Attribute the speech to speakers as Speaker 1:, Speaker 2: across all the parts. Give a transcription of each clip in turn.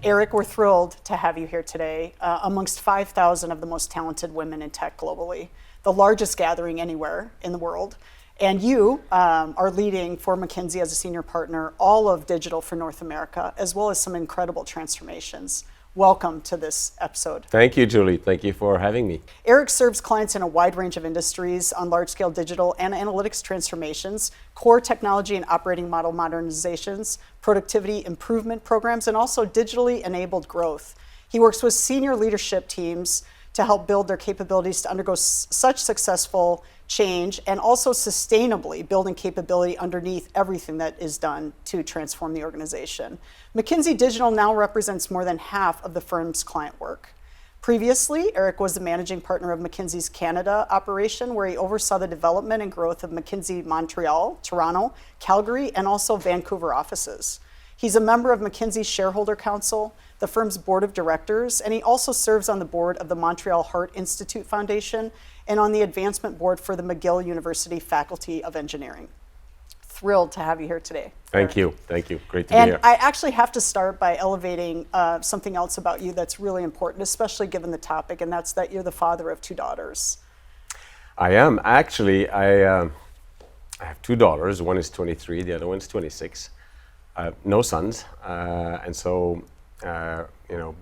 Speaker 1: Eric, we're thrilled to have you here today, amongst 5,000 of the most talented women in tech globally, the largest gathering anywhere in the world. And you are leading for McKinsey as a senior partner, all of digital for North America, as well as some incredible transformations. Welcome to this episode.
Speaker 2: Thank you, Julie. Thank you for having me.
Speaker 1: Eric serves clients in a wide range of industries on large-scale digital and analytics transformations, core technology and operating model modernizations, productivity improvement programs, and also digitally enabled growth. He works with senior leadership teams to help build their capabilities to undergo such successful change and also sustainably building capability underneath everything that is done to transform the organization. McKinsey Digital now represents more than half of the firm's client work. Previously, Eric was the managing partner of McKinsey's Canada operation, where he oversaw the development and growth of McKinsey Montreal, Toronto, Calgary, and also Vancouver offices. He's a member of McKinsey's Shareholder Council, the firm's board of directors, and he also serves on the board of the Montreal Heart Institute Foundation and on the advancement board for the McGill University Faculty of Engineering. Thrilled to have you here today.
Speaker 2: Thank you. Thank you. Great to be
Speaker 1: And
Speaker 2: here.
Speaker 1: I actually have to start by elevating something else about you that's really important, especially given the topic, and that's that you're the father of two daughters.
Speaker 2: I am. Actually, I have two daughters. One is 23, the other one's 26. No sons. And so,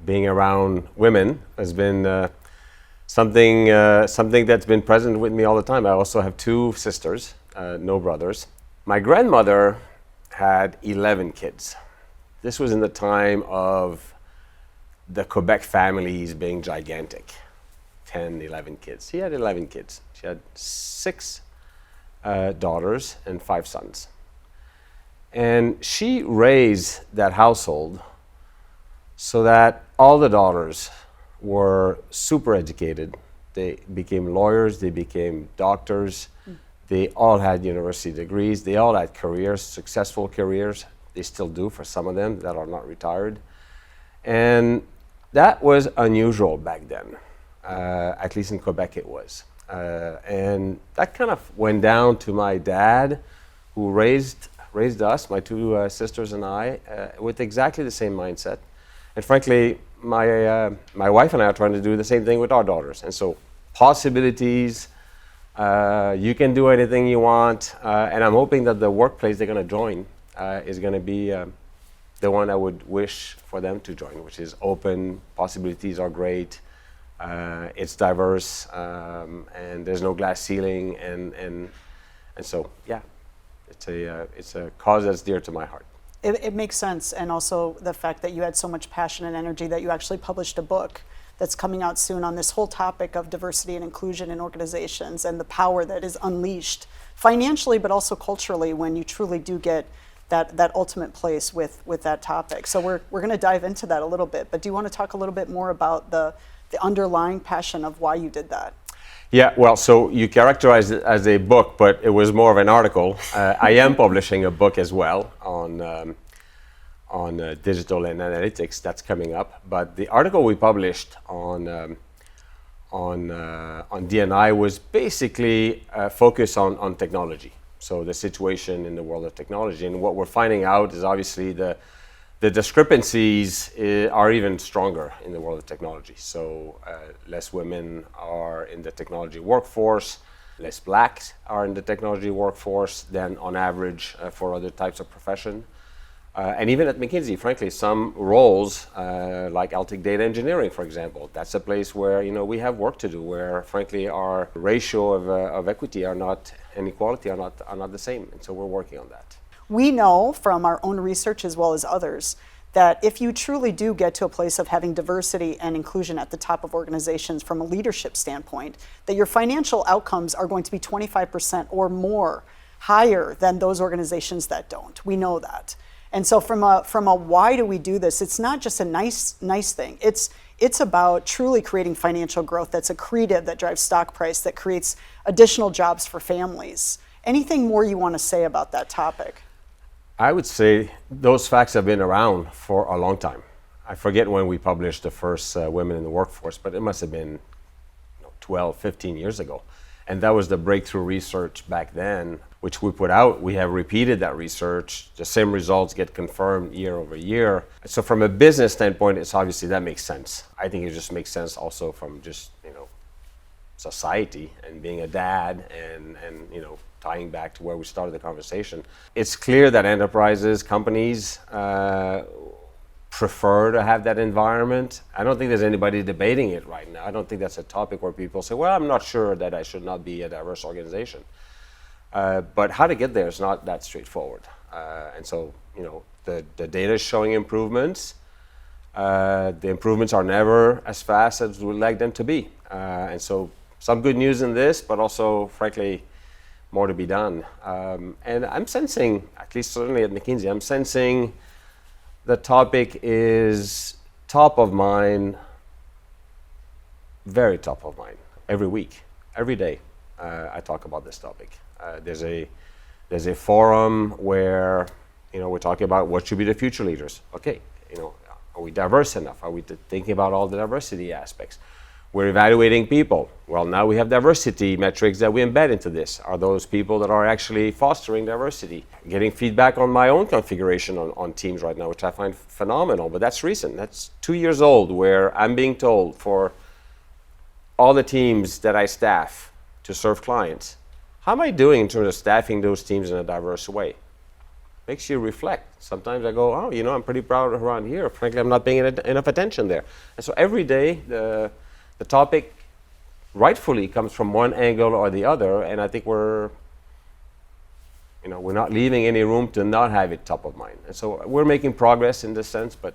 Speaker 2: being around women has been something that's been present with me all the time. I also have two sisters, no brothers. My grandmother had 11 kids. This was in the time of the Quebec families being gigantic, 10, 11 kids. She had 11 kids. She had 6 daughters and 5 sons. And she raised that household so that all the daughters were super educated. They became lawyers, they became doctors. They all had university degrees. They all had careers, successful careers. They still do for some of them that are not retired. And that was unusual back then. At least in Quebec it was. And that kind of went down to my dad, who raised us, my two sisters and I, with exactly the same mindset. And frankly, my wife and I are trying to do the same thing with our daughters. And so possibilities, you can do anything you want, and I'm hoping that the workplace they're going to join is going to be the one I would wish for them to join, which is open. Possibilities are great. It's diverse, and there's no glass ceiling, and so yeah, it's a cause that's dear to my heart.
Speaker 1: It makes sense, and also the fact that you had so much passion and energy that you actually published a book that's coming out soon on this whole topic of diversity and inclusion in organizations and the power that is unleashed financially, but also culturally when you truly do get that ultimate place with that topic. So we're going to dive into that a little bit, but do you want to talk a little bit more about the underlying passion of why you did that?
Speaker 2: Yeah, well, so you characterized it as a book, but it was more of an article. I am publishing a book as well on digital and analytics. That's coming up. But the article we published on D&I was basically focused on technology. So the situation in the world of technology, and what we're finding out is obviously the discrepancies are even stronger in the world of technology. So less women are in the technology workforce, less blacks are in the technology workforce than on average for other types of profession. And even at McKinsey, frankly, some roles, like I'll take data engineering, for example, that's a place where we have work to do, where frankly our ratio of equity and equality are not the same, and so we're working on that.
Speaker 1: We know from our own research as well as others that if you truly do get to a place of having diversity and inclusion at the top of organizations from a leadership standpoint, that your financial outcomes are going to be 25% or more higher than those organizations that don't. We know that. And so from a why do we do this, it's not just a nice thing. It's about truly creating financial growth that's accretive, that drives stock price, that creates additional jobs for families. Anything more you want to say about that topic?
Speaker 2: I would say those facts have been around for a long time. I forget when we published the first Women in the Workforce, but it must have been 12, 15 years ago. And that was the breakthrough research back then which we put out, we have repeated that research. The same results get confirmed year over year. So from a business standpoint, it's obviously that makes sense. I think it just makes sense also from just, society and being a dad and tying back to where we started the conversation. It's clear that enterprises, companies prefer to have that environment. I don't think there's anybody debating it right now. I don't think that's a topic where people say, well, I'm not sure that I should not be a diverse organization. But how to get there is not that straightforward. And so, the data is showing improvements. The improvements are never as fast as we'd like them to be. And so some good news in this, but also, frankly, more to be done. And I'm sensing, at least certainly at McKinsey, I'm sensing the topic is top of mind, very top of mind, every week, every day. I talk about this topic. There's a forum where we're talking about what should be the future leaders. Okay, are we diverse enough? Are we thinking about all the diversity aspects? We're evaluating people. Well, now we have diversity metrics that we embed into this. Are those people that are actually fostering diversity? Getting feedback on my own configuration on teams right now, which I find phenomenal, but that's recent. That's 2 years old, where I'm being told for all the teams that I staff to serve clients, how am I doing in terms of staffing those teams in a diverse way? Makes you reflect. Sometimes I go, I'm pretty proud around here. Frankly, I'm not paying enough attention there. And so every day, the topic rightfully comes from one angle or the other, and I think we're not leaving any room to not have it top of mind. And so we're making progress in this sense, but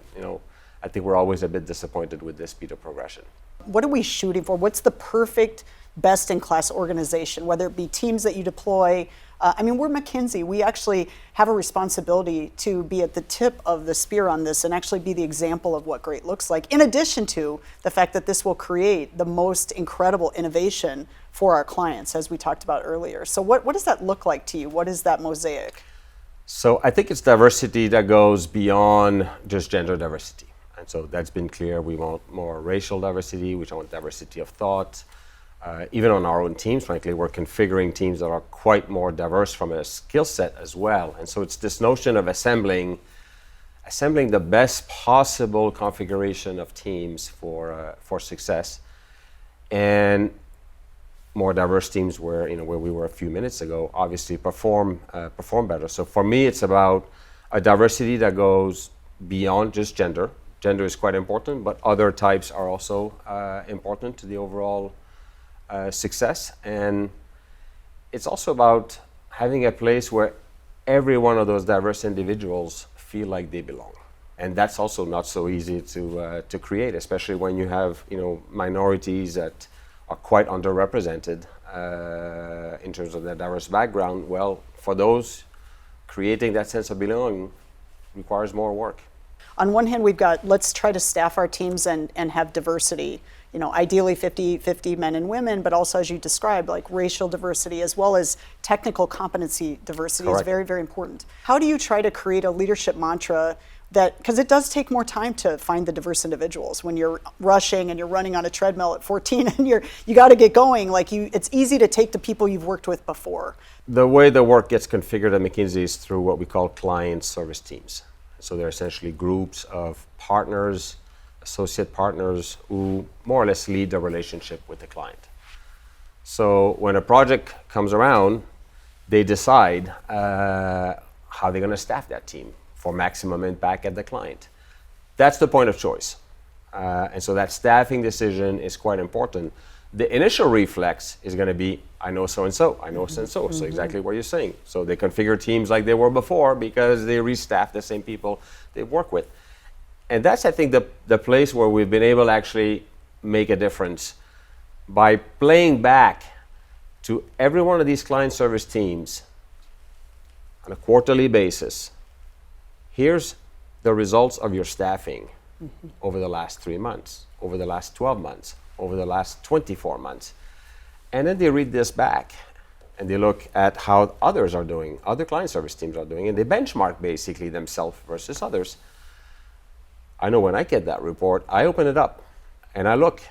Speaker 2: I think we're always a bit disappointed with this speed of progression.
Speaker 1: What are we shooting for? What's the perfect best-in-class organization, whether it be teams that you deploy? We're McKinsey. We actually have a responsibility to be at the tip of the spear on this and actually be the example of what great looks like, in addition to the fact that this will create the most incredible innovation for our clients, as we talked about earlier. So what does that look like to you? What is that mosaic?
Speaker 2: So I think it's diversity that goes beyond just gender diversity. And so that's been clear. We want more racial diversity. We want diversity of thought. Even on our own teams, frankly, we're configuring teams that are quite more diverse from a skill set as well. And so it's this notion of assembling the best possible configuration of teams for success, and more diverse teams where we were a few minutes ago obviously perform better. So for me, it's about a diversity that goes beyond just gender. Gender is quite important, but other types are also important to the overall success. And it's also about having a place where every one of those diverse individuals feel like they belong. And that's also not so easy to create, especially when you have minorities that are quite underrepresented in terms of their diverse background. Well, for those, creating that sense of belonging requires more work.
Speaker 1: On one hand, we've got, let's try to staff our teams and have diversity, ideally 50-50 men and women, but also, as you described, like racial diversity as well as technical competency diversity. Correct. Is very, very important. How do you try to create a leadership mantra that, because it does take more time to find the diverse individuals when you're rushing and you're running on a treadmill at 14 and you got to get going, it's easy to take the people you've worked with before.
Speaker 2: The way the work gets configured at McKinsey is through what we call client service teams. So they're essentially groups of partners, associate partners, who more or less lead the relationship with the client. So when a project comes around, they decide how they're going to staff that team for maximum impact at the client. That's the point of choice. And so that staffing decision is quite important. The initial reflex is going to be, I know so-and-so, I know so-and-so, so exactly what you're saying. So they configure teams like they were before because they restaff the same people they work with. And that's, I think, the place where we've been able to actually make a difference by playing back to every one of these client service teams on a quarterly basis. Here's the results of your staffing over the last 3 months, over the last 12 months, over the last 24 months. And then they read this back and they look at how others are doing, other client service teams are doing, and they benchmark basically themselves versus others. I know when I get that report, I open it up and I look.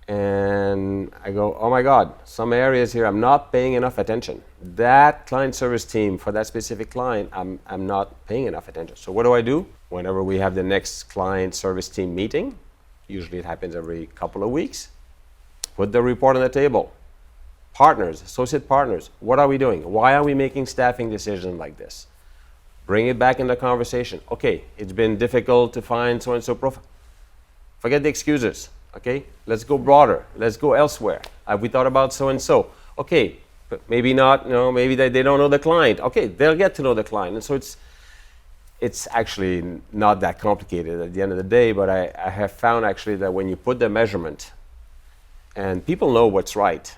Speaker 2: and I go, oh my God, some areas here I'm not paying enough attention. That client service team for that specific client, I'm not paying enough attention. So what do? Whenever we have the next client service team meeting, usually it happens every couple of weeks, put the report on the table. Partners, associate partners, what are we doing? Why are we making staffing decisions like this? Bring it back in the conversation. Okay, it's been difficult to find so-and-so profile. Forget the excuses. Okay, let's go broader. Let's go elsewhere. Have we thought about so-and-so? Okay, but maybe not, maybe they don't know the client. Okay, they'll get to know the client. And so it's actually not that complicated at the end of the day, but I have found actually that when you put the measurement, and people know what's right,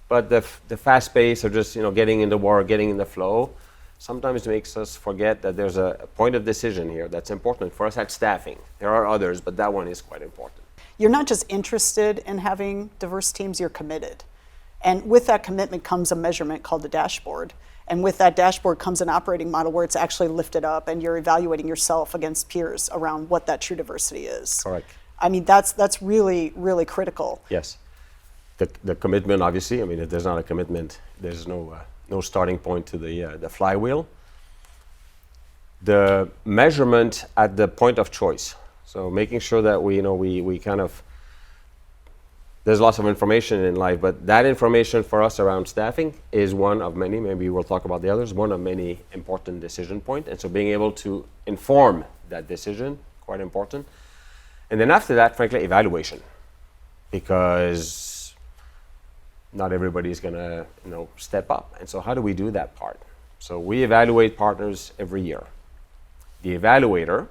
Speaker 2: but the fast pace of just getting in the war, getting in the flow, sometimes makes us forget that there's a point of decision here that's important for us at staffing. There are others, but that one is quite important.
Speaker 1: You're not just interested in having diverse teams, you're committed. And with that commitment comes a measurement called a dashboard. And with that dashboard comes an operating model where it's actually lifted up and you're evaluating yourself against peers around what that true diversity is.
Speaker 2: Correct.
Speaker 1: I mean, that's really, really critical.
Speaker 2: Yes. The commitment, obviously, I mean, if there's not a commitment, there's no starting point to the flywheel. The measurement at the point of choice. So making sure that we kind of, there's lots of information in life, but that information for us around staffing is one of many, maybe we'll talk about the others, one of many important decision points. And so being able to inform that decision, quite important. And then after that, frankly, evaluation. Because not everybody is going to step up. And so how do we do that part? So we evaluate partners every year. The evaluator,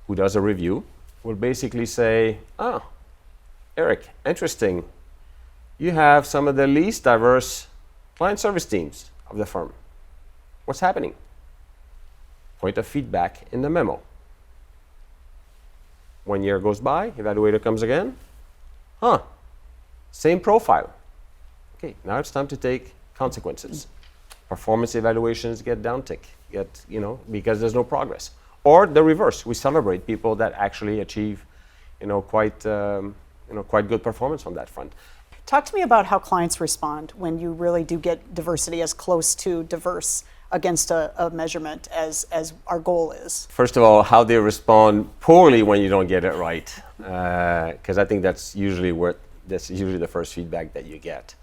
Speaker 2: who does a review, will basically say, Eric, interesting. You have some of the least diverse client service teams of the firm. What's happening? Point of feedback in the memo. 1 year goes by, evaluator comes again. Same profile. Okay, now it's time to take consequences. Performance evaluations get downtick, because there's no progress. Or the reverse, we celebrate people that actually achieve, quite good performance on that front.
Speaker 1: Talk to me about how clients respond when you really do get diversity as close to diverse against a measurement as our goal is.
Speaker 2: First of all, how they respond poorly when you don't get it right, because I think that's usually the first feedback that you get,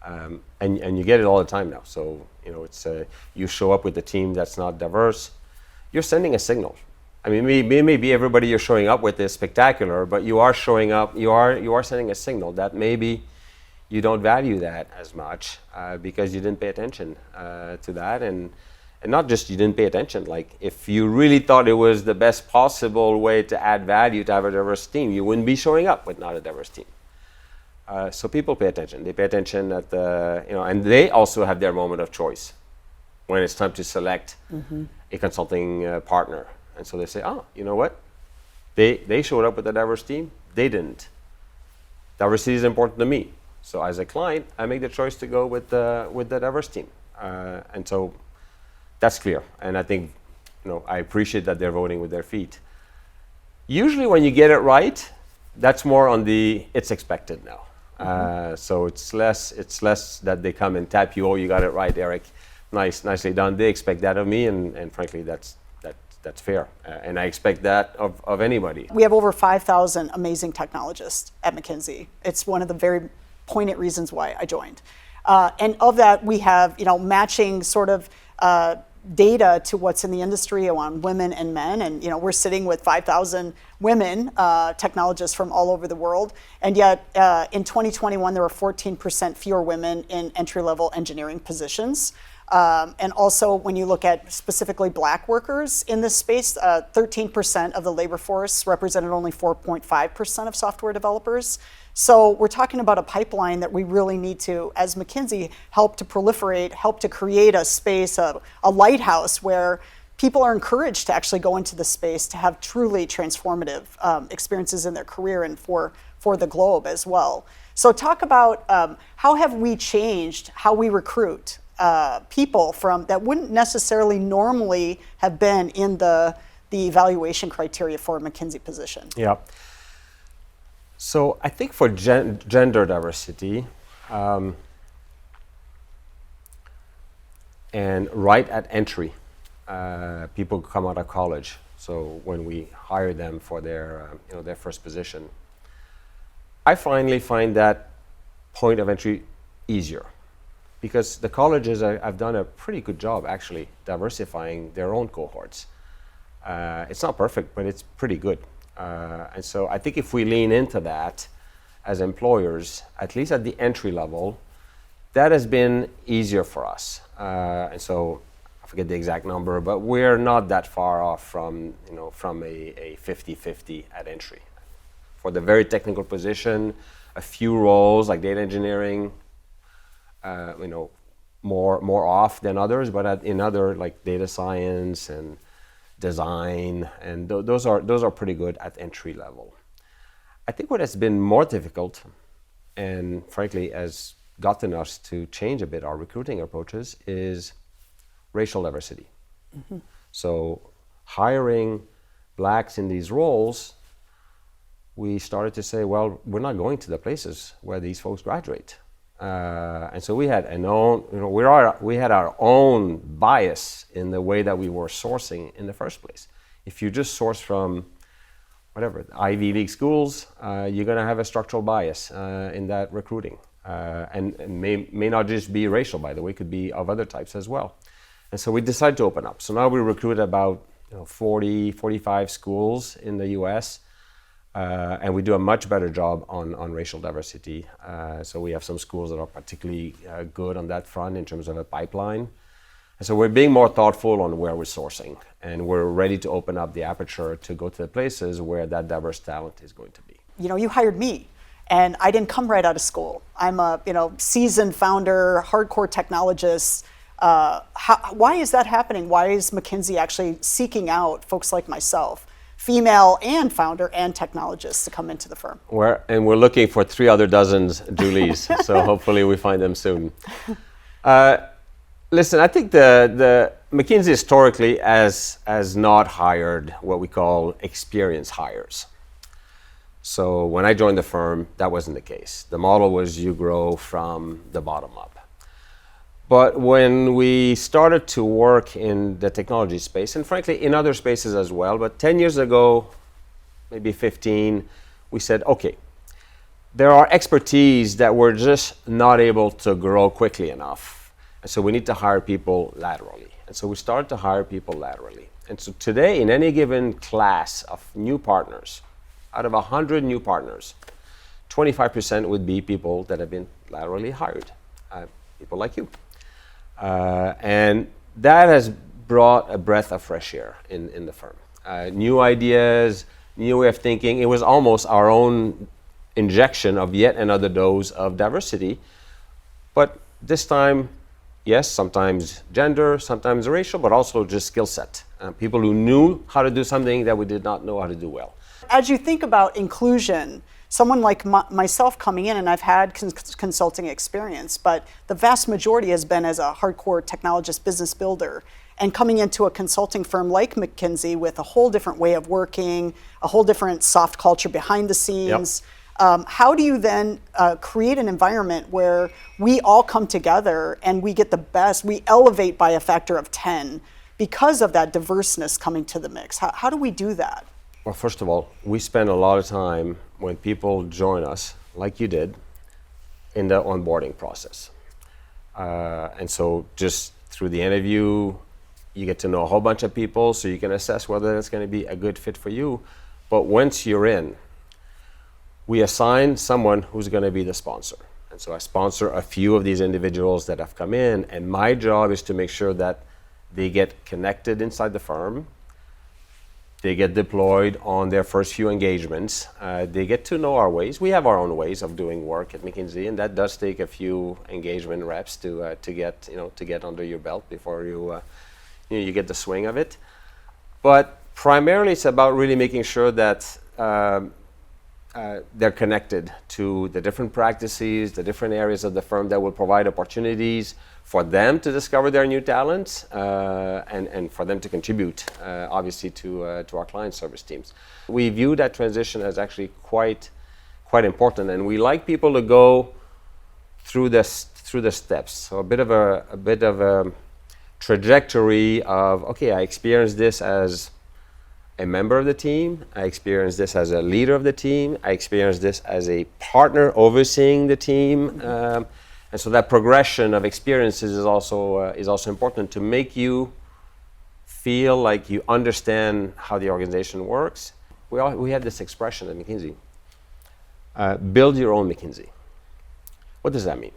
Speaker 2: and you get it all the time now. So it's you show up with a team that's not diverse. You're sending a signal. I mean, maybe everybody you're showing up with is spectacular, but you are showing up, you are sending a signal that maybe you don't value that as much because you didn't pay attention to that. And not just you didn't pay attention, like if you really thought it was the best possible way to add value to have a diverse team, you wouldn't be showing up with not a diverse team. So people pay attention. They pay attention at and they also have their moment of choice when it's time to select a consulting partner. And so they say, you know what? They showed up with a diverse team. They didn't. Diversity is important to me. So as a client, I make the choice to go with the diverse team. And so that's clear. And I think, I appreciate that they're voting with their feet. Usually when you get it right, that's more on the it's expected now. So it's less that they come and tap you, oh, you got it right, Eric. Nicely done. They expect that of me, and frankly, that's fair. And I expect that of anybody.
Speaker 1: We have over 5,000 amazing technologists at McKinsey. It's one of the very poignant reasons why I joined. And of that, we have matching sort of data to what's in the industry on women and men. And we're sitting with 5,000 women technologists from all over the world. And yet in 2021, there were 14% fewer women in entry-level engineering positions. And also, when you look at specifically Black workers in this space, 13% of the labor force represented only 4.5% of software developers. So we're talking about a pipeline that we really need to, as McKinsey, help to proliferate, help to create a space, a lighthouse where people are encouraged to actually go into the space to have truly transformative experiences in their career and for the globe as well. So talk about how have we changed how we recruit people from that wouldn't necessarily normally have been in the evaluation criteria for a McKinsey position.
Speaker 2: Yeah. So I think for gender diversity, and right at entry, people come out of college. So when we hire them for their their first position, I finally find that point of entry easier, because the colleges have done a pretty good job actually diversifying their own cohorts. It's not perfect, but it's pretty good. And so I think if we lean into that as employers, at least at the entry level, that has been easier for us. And so I forget the exact number, but we're not that far off from a 50-50 at entry. For the very technical position, a few roles like data engineering, more off than others, but in other like data science and design, and those are pretty good at entry level. I think what has been more difficult, and frankly has gotten us to change a bit our recruiting approaches, is racial diversity. Mm-hmm. So hiring blacks in these roles, we started to say, well, we're not going to the places where these folks graduate. And so we had we had our own bias in the way that we were sourcing in the first place. If you just source from whatever Ivy League schools, you're going to have a structural bias in that recruiting, and may not just be racial, by the way, could be of other types as well. And so we decided to open up. So now we recruit about 45 schools in the U.S. And we do a much better job on racial diversity. So we have some schools that are particularly good on that front in terms of a pipeline. And so we're being more thoughtful on where we're sourcing, and we're ready to open up the aperture to go to the places where that diverse talent is going to be.
Speaker 1: You hired me, and I didn't come right out of school. I'm a seasoned founder, hardcore technologist. Why is that happening? Why is McKinsey actually seeking out folks like myself, female and founder and technologists, to come into the firm?
Speaker 2: We're looking for 3 other dozens Julies, so hopefully we find them soon. Listen, I think the McKinsey historically has not hired what we call experienced hires. So when I joined the firm, that wasn't the case. The model was you grow from the bottom up. But when we started to work in the technology space, and frankly in other spaces as well, but 10 years ago, maybe 15, we said, okay, there are expertise that we're just not able to grow quickly enough. And so we need to hire people laterally. And so we started to hire people laterally. And so today, in any given class of new partners, out of 100 new partners, 25% would be people that have been laterally hired, people like you. And that has brought a breath of fresh air in the firm. New ideas, new way of thinking. It was almost our own injection of yet another dose of diversity. But this time, yes, sometimes gender, sometimes racial, but also just skill set. People who knew how to do something that we did not know how to do well.
Speaker 1: As you think about inclusion, someone like myself coming in, and I've had consulting experience, but the vast majority has been as a hardcore technologist, business builder, and coming into a consulting firm like McKinsey with a whole different way of working, a whole different soft culture behind the scenes. Yep. How do you then create an environment where we all come together and we get the best, we elevate by a factor of 10 because of that diverseness coming to the mix? How do we do that?
Speaker 2: Well, first of all, we spend a lot of time when people join us, like you did, in the onboarding process. And so just through the interview, you get to know a whole bunch of people so you can assess whether it's going to be a good fit for you. But once you're in, we assign someone who's going to be the sponsor. And so I sponsor a few of these individuals that have come in, and my job is to make sure that they get connected inside the firm, they get deployed on their first few engagements, they get to know our ways. We have our own ways of doing work at McKinsey, and that does take a few engagement reps to get under your belt before you get the swing of it. But primarily it's about really making sure that they're connected to the different practices, the different areas of the firm that will provide opportunities for them to discover their new talents and for them to contribute, obviously, to our client service teams. We view that transition as actually quite quite important, and we like people to go through the steps. So a bit of a trajectory of, okay, I experienced this as a member of the team, I experienced this as a leader of the team, I experienced this as a partner overseeing the team, and so that progression of experiences is also important to make you feel like you understand how the organization works. We have this expression at McKinsey, build your own McKinsey. What does that mean?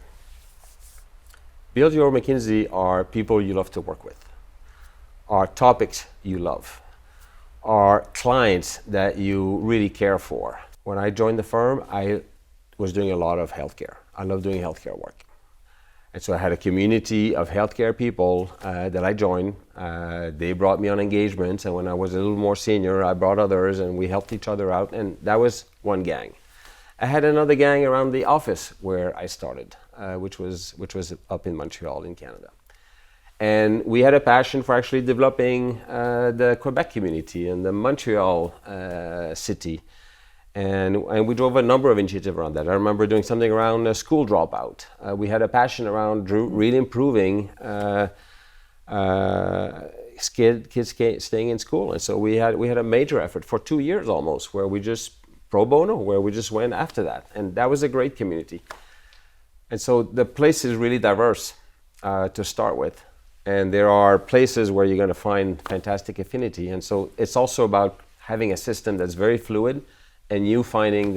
Speaker 2: Build your own McKinsey are people you love to work with, are topics you love, are clients that you really care for. When I joined the firm, I was doing a lot of healthcare. I love doing healthcare work. And so I had a community of healthcare people that I joined. They brought me on engagements, and when I was a little more senior, I brought others, and we helped each other out, and that was one gang. I had another gang around the office where I started, which was up in Montreal in Canada. And we had a passion for actually developing the Quebec community and the Montreal city. And we drove a number of initiatives around that. I remember doing something around school dropout. We had a passion around really improving kids staying in school. And so we had a major effort for 2 years almost, where we just pro bono, where we just went after that. And that was a great community. And so the place is really diverse to start with. And there are places where you're going to find fantastic affinity. And so it's also about having a system that's very fluid, and you finding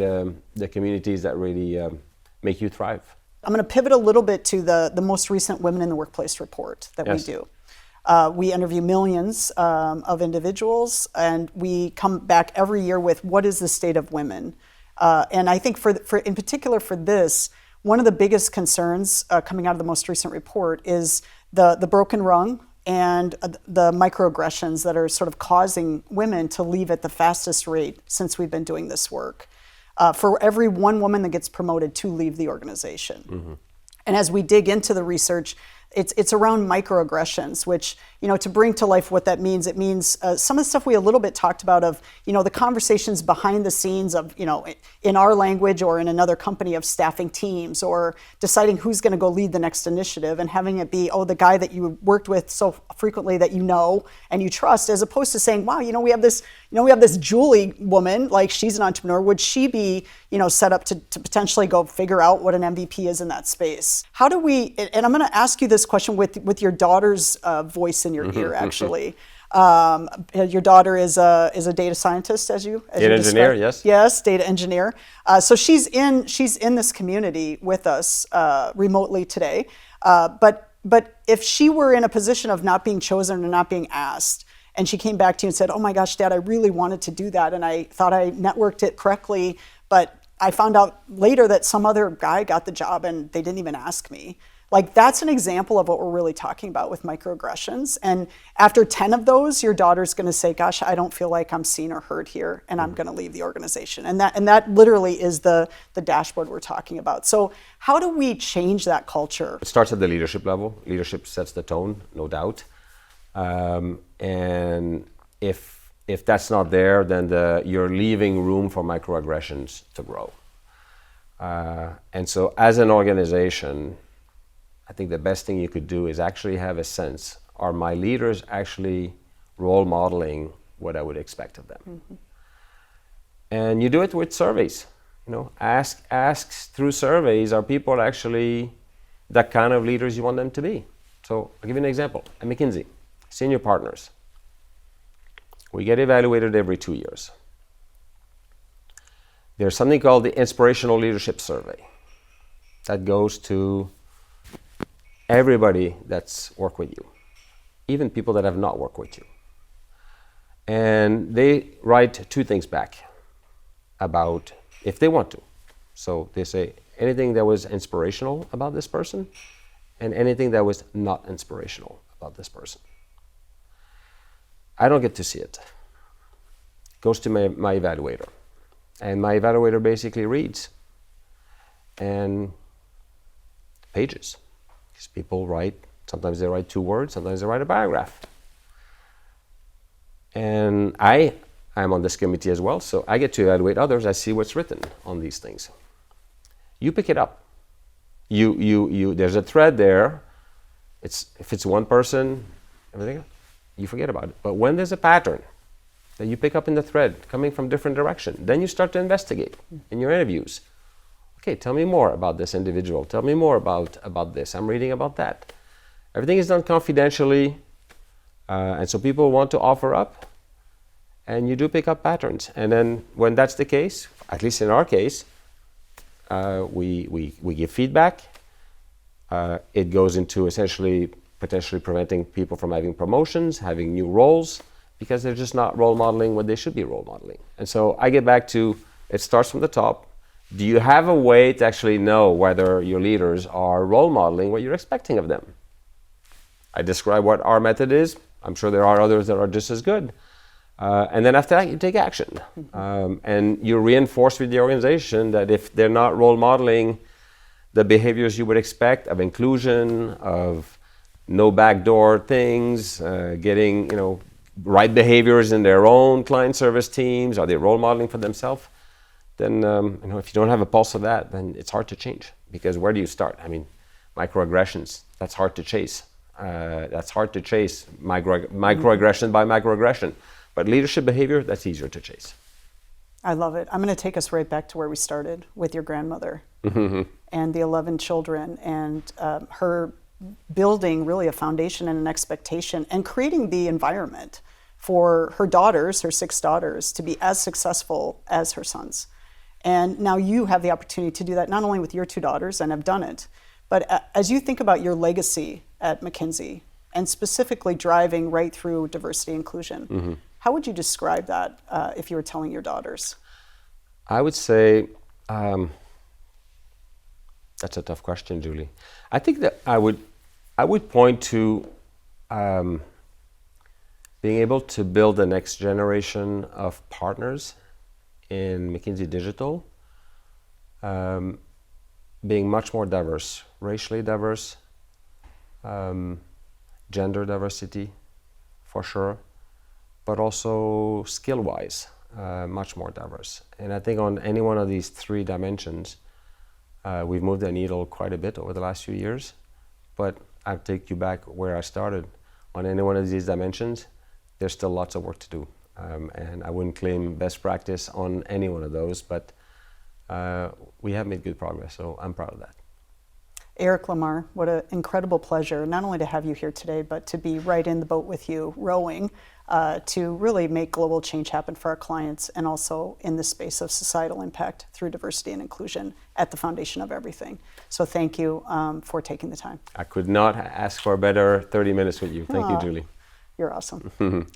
Speaker 2: the communities that really make you thrive.
Speaker 1: I'm going to pivot a little bit to the most recent Women in the Workplace report that we do. We interview millions of individuals, and we come back every year with what is the state of women. And I think for in particular for this, one of the biggest concerns coming out of the most recent report is the broken rung and the microaggressions that are sort of causing women to leave at the fastest rate since we've been doing this work. For every one woman that gets promoted, 2 leave the organization. Mm-hmm. And as we dig into the research, it's around microaggressions, which, to bring to life what that means, it means some of the stuff we a little bit talked about of, the conversations behind the scenes of, in our language or in another company of staffing teams or deciding who's going to go lead the next initiative and having it be, the guy that you worked with so frequently that you know and you trust, as opposed to saying, wow, we have this Julie woman, like she's an entrepreneur. Would she be, set up to potentially go figure out what an MVP is in that space? How do we, and I'm going to ask you this question with your daughter's voice in your ear, actually. Your daughter is a data scientist, as you
Speaker 2: data engineer, yes.
Speaker 1: Yes, data engineer. So she's in this community with us remotely today. But if she were in a position of not being chosen or not being asked, and she came back to you and said, "Oh my gosh, Dad, I really wanted to do that, and I thought I networked it correctly, but I found out later that some other guy got the job and they didn't even ask me." Like, that's an example of what we're really talking about with microaggressions. And after 10 of those, your daughter's going to say, "Gosh, I don't feel like I'm seen or heard here, and I'm going to leave the organization." And that literally is the dashboard we're talking about. So how do we change that culture?
Speaker 2: It starts at the leadership level. Leadership sets the tone, no doubt. And if that's not there, then you're leaving room for microaggressions to grow. And so as an organization, I think the best thing you could do is actually have a sense, are my leaders actually role modeling what I would expect of them? Mm-hmm. And you do it with surveys. Ask through surveys, are people actually that kind of leaders you want them to be? So I'll give you an example. At McKinsey, senior partners, we get evaluated every 2 years. There's something called the Inspirational Leadership Survey that goes to everybody that's worked with you, even people that have not worked with you. And they write 2 things back about if they want to. So they say anything that was inspirational about this person and anything that was not inspirational about this person. I don't get to see it. It goes to my evaluator. And my evaluator basically reads and pages. Because people write, sometimes they write 2 words, sometimes they write a paragraph. And I I'm on this committee as well, so I get to evaluate others. I see what's written on these things. You pick it up. There's a thread there. If it's one person, everything, you forget about it. But when there's a pattern that you pick up in the thread coming from different direction, then you start to investigate in your interviews. Okay, tell me more about this individual. Tell me more about this. I'm reading about that. Everything is done confidentially, and so people want to offer up, and you do pick up patterns. And then when that's the case, at least in our case, we give feedback. It goes into essentially potentially preventing people from having promotions, having new roles, because they're just not role modeling what they should be role modeling. And so I get back to, it starts from the top. Do you have a way to actually know whether your leaders are role modeling what you're expecting of them? I describe what our method is. I'm sure there are others that are just as good. And then after that, you take action. And you reinforce with the organization that if they're not role modeling the behaviors you would expect of inclusion, of no backdoor things, getting right behaviors in their own client service teams, are they role modeling for themselves? Then if you don't have a pulse of that, then it's hard to change. Because where do you start? I mean, microaggressions, that's hard to chase. That's hard to chase, microaggression by microaggression. But leadership behavior, that's easier to chase.
Speaker 1: I love it. I'm going to take us right back to where we started with your grandmother and the 11 children and her building really a foundation and an expectation and creating the environment for her daughters, her 6 daughters, to be as successful as her sons. And now you have the opportunity to do that not only with your 2 daughters, and have done it, but as you think about your legacy at McKinsey and specifically driving right through diversity inclusion, how would you describe that if you were telling your daughters?
Speaker 2: I would say, that's a tough question, Julie. I think that I would point to being able to build the next generation of partners in McKinsey Digital, being much more diverse, racially diverse, gender diversity, for sure, but also skill-wise, much more diverse. And I think on any one of these 3 dimensions, we've moved the needle quite a bit over the last few years. But I'll take you back where I started. On any one of these dimensions, there's still lots of work to do. And I wouldn't claim best practice on any one of those, but we have made good progress, so I'm proud of that.
Speaker 1: Eric Lamarre, what an incredible pleasure, not only to have you here today, but to be right in the boat with you, rowing, to really make global change happen for our clients and also in the space of societal impact through diversity and inclusion at the foundation of everything. So thank you for taking the time.
Speaker 2: I could not ask for a better 30 minutes with you. Thank you, Julie.
Speaker 1: You're awesome.